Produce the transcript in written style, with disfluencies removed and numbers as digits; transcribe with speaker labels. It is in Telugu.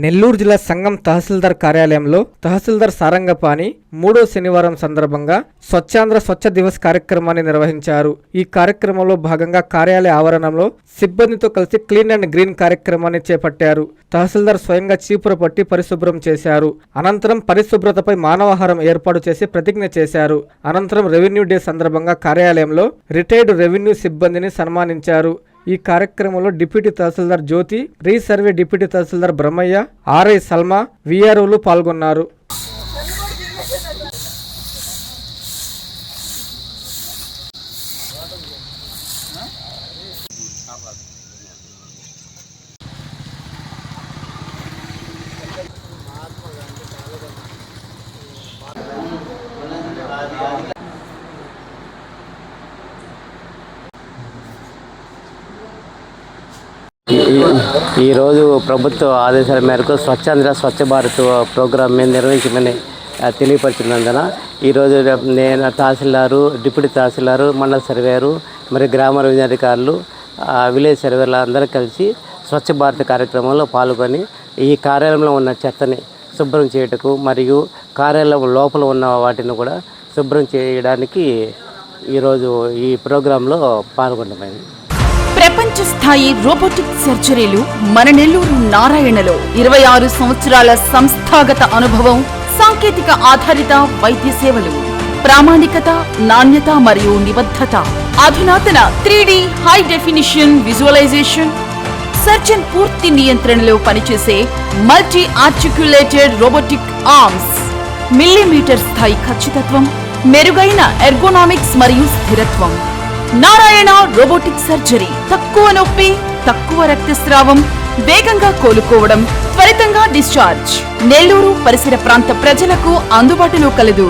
Speaker 1: నెల్లూరు జిల్లా సంగం తహసీల్దార్ కార్యాలయంలో తహసీల్దార్ సారంగపాణి 3వ శనివారం సందర్భంగా స్వచ్ఛాంధ్ర స్వచ్ఛ దివస్ కార్యక్రమాన్ని నిర్వహించారు. ఈ కార్యక్రమంలో భాగంగా కార్యాలయ ఆవరణంలో సిబ్బందితో కలిసి క్లీన్ అండ్ గ్రీన్ కార్యక్రమాన్ని చేపట్టారు. తహసీల్దార్ స్వయంగా చీపుర పట్టి పరిశుభ్రం చేశారు. అనంతరం పరిశుభ్రతపై మానవాహారం ఏర్పాటు చేసి ప్రతిజ్ఞ చేశారు. అనంతరం రెవెన్యూ డే సందర్భంగా కార్యాలయంలో రిటైర్డ్ రెవెన్యూ సిబ్బందిని సన్మానించారు. ఈ కార్యక్రమంలో డిప్యూటీ తహసీల్దార్ జ్యోతి, రీసర్వే డిప్యూటీ తహసీల్దార్ బ్రహ్మయ్య, ఆర్ఐ సల్మా, విఆర్ఓలు పాల్గొన్నారు.
Speaker 2: ఈరోజు ప్రభుత్వ ఆదేశాల మేరకు స్వచ్ఛాంధ్ర స్వచ్ఛ భారత్ ప్రోగ్రాం మీద నిర్వహించమని తెలియపరిచినందున ఈరోజు నేను తహసీల్దారు, డిప్యూటీ తహసీల్దారు, మండల సర్వేయరు, మరి గ్రామ రెవెన్యూ అధికారులు, విలేజ్ సర్వేలు అందరూ కలిసి స్వచ్ఛ భారత్ కార్యక్రమంలో పాల్గొని ఈ కార్యాలయంలో ఉన్న చెత్తని శుభ్రం చేయటకు మరియు కార్యాలయం లోపల ఉన్న వాటిని కూడా శుభ్రం చేయడానికి ఈరోజు ఈ ప్రోగ్రాంలో పాల్గొనమైంది.
Speaker 3: ప్రపంచ స్థాయి రోబోటిక్ సర్జరీలు మన నెల్లూరు నారాయణలో 26 సంవత్సరాల సంస్థాగత అనుభవం, సాంకేతిక ఆధారిత వైద్య సేవలు, ప్రామాణికత, నాణ్యత మరియు నిబద్ధత, అధునాతన 3D high definition visualisation, surgeon పూర్తి నియంత్రణలో పనిచేసే multi articulated robotic arms, millimetre స్థాయి ఖచ్చితత్వం, మెరుగైన ఎర్గోనామిక్స్ మరియు స్థిరత్వం. Narayana robotic surgery. తక్కువ నొప్పి, తక్కువ రక్తస్రావం, వేగంగా కోలుకోవడం, త్వరితంగా డిశ్చార్జ్. నెల్లూరు పరిసర ప్రాంత ప్రజలకు అందుబాటులో కలదు.